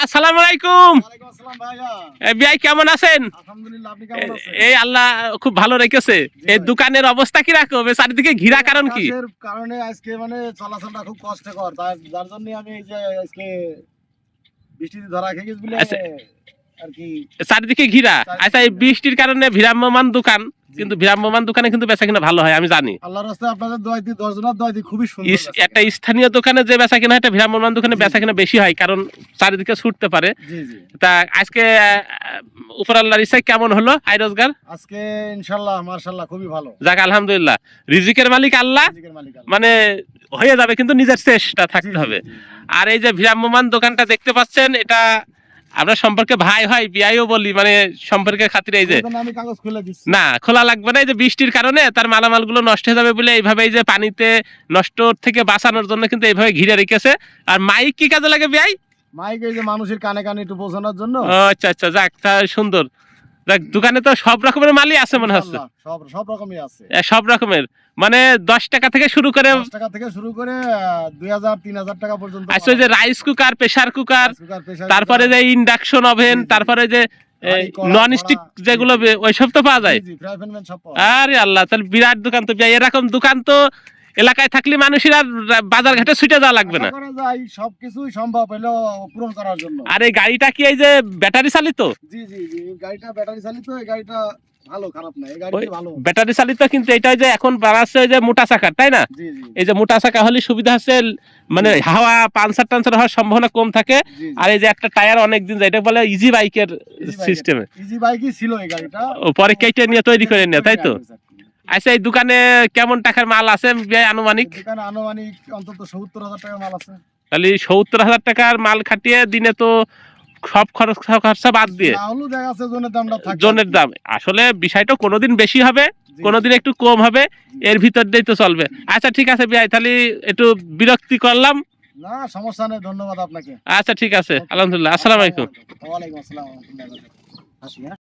আসসালামু আলাইকুম। ওয়ালাইকুম আসসালাম ভাইয়া। ভাই কেমন আছেন? আলহামদুলিল্লাহ, আপনি কেমন আছেন? এই আল্লাহ খুব ভালো রেখেছে। এই ভাই। দোকানের অবস্থা কি রকম? চারিদিকে ঘিরা কারণ কি? আকাশের কারণে আজকে মানে চলাচলটা খুব কষ্টকর, যার জন্য আমি এই যে আজকে বৃষ্টিতে ধরা খেয়ে গেছি বলে আচ্ছা। আর কি। চারিদিকে ঘিরা। আচ্ছা, এই বৃষ্টির কারণে ভ্রাম্যমান দোকান, কিন্তু ভ্রাম্যমান দোকানে কিন্তু বেচা কিনা ভালো হয় আমি জানি। আল্লাহর রাস্তায় আপনাদের দোয়াই দি, 10 জনের দোয়াই দি, খুবই সুন্দর বেচা একটা কেনা। স্থানীয় দোকানে যে বেচা কিনা একটা ভ্রাম্যমান দোকানে বেচা কিনা বেশি হয়, কারণ চারিদিকে ছুটতে পারে। জি জি। তা আজকে উপর আল্লাহর ইচ্ছায় কেমন হলো আয় রোজগার? আজকে ইনশাআল্লাহ মাশাআল্লাহ খুবই ভালো। যাক আলহামদুলিল্লাহ, রিজিকের মালিক আল্লাহ। রিজিকের মালিক আল্লাহ। মানে হয়ে যাবে, কিন্তু নিজের চেষ্টা জি, থাকতে জি, হবে। জি, জি। আর এই যে ভ্রাম্যমান দোকানটা দেখতে পাচ্ছেন, এটা আমরা সম্পর্কে ভাই হয় বিয়াইও বলি, মানে সম্পর্কের খাতিরে। এই যে এই জন্য আমি কাগজ খুলে দিচ্ছি। না খোলা লাগবে না, এই যে বৃষ্টির কারণে তার মালামাল গুলো নষ্ট হয়ে যাবে বলে এইভাবে এই যে পানিতে নষ্ট থেকে বাঁচানোর জন্য কিন্তু এইভাবে ঘিরে রেখেছে। আর মাইক কি কাজে লাগে বিয়াই? মাইক এই যে মানুষের কানে কানে একটু পৌঁছানোর জন্য। ও আচ্ছা আচ্ছা, যাক তা সুন্দর। যাক, দোকানে তো সব রকমের মালই আছে মনে হচ্ছে। ইনশাআল্লাহ, সব রকমই আছে। সব রকমের, মানে 10 টাকা থেকে শুরু করে 10 টাকা থেকে শুরু করে 2000 3000 টাকা পর্যন্ত। আচ্ছা, ওই যে rice cooker, pressure cooker, sugar, pressure তারপরে কুকার, যে ইন্ডাকশন ওভেন, জি, জি। তারপরে যে হাঁড়ি, কড়া, নন স্টিক কড়া, যেগুলো জি, জি। ওইসব তো পাওয়া যায়। জি, জি, ফ্রাই প্যান ম্যান সব পাওয়া যায়। আরে আল্লাহ, তাহলে বিরাট দোকান তো ভাই। এরকম দোকান তো এলাকায় থাকলে মানুষের আর বাজার ঘাটে ছুটে যাওয়া লাগবে না। আশা করা যায় সবকিছুই সম্ভব হলো পূরণ করার জন্য। আর এই গাড়িটা কি এই যে ব্যাটারি চালিত? জি জি জি, এই গাড়িটা ব্যাটারি চালিত, এই গাড়িটা ভালো, খারাপ না, এই ওই গাড়িটি ভালো। ব্যাটারি চালিত, কিন্তু এটা যে এখন বাড়াচ্ছে ওই যে মোটা চাকার, তাই না? জি জি এই যে মোটা চাকা হলে সুবিধা হচ্ছে, মানে হাওয়া পাঞ্চার টাঞ্চার হওয়ার সম্ভাবনা কম থাকে। জি জি। আর এই যে একটা টায়ার অনেকদিন যায়, এটা বলে ইজি বাইকের সিস্টেমে। ইজি বাইকই ছিল এই গাড়িটা। পরে কেটে নিয়ে তৈরি করে নিয়ে, তাই তো? আচ্ছা, এই দোকানে কেমন টাকার মাল আছে ভাই আনুমানিক? এখানে আনুমানিক অন্তত 70,000 টাকা মাল আছে। তাহলে 70,000 টাকার মাল খাটিয়ে দিনে তো সব খরচা বাদ দিয়ে না হলেও দেখা যাচ্ছে জনের দামটা থাকে। জনের দাম, আসলে বিষয়টা কোনোদিন বেশি হবে, জি, কোনোদিন একটু কম হবে, এর ভিতর দিয়েই তো চলবে। আচ্ছা ঠিক আছে ভাই, তাহলে একটু বিরক্তি করলাম। না সমস্যা নেই, ধন্যবাদ আপনাকে। আচ্ছা ঠিক আছে, আলহামদুলিল্লাহ, আসসালামু আলাইকুম। ওয়ালাইকুম আসসালাম ওয়া রাহমাতুল্লাহি ওয়া বারাকাতুহু। আসি, হ্যাঁ।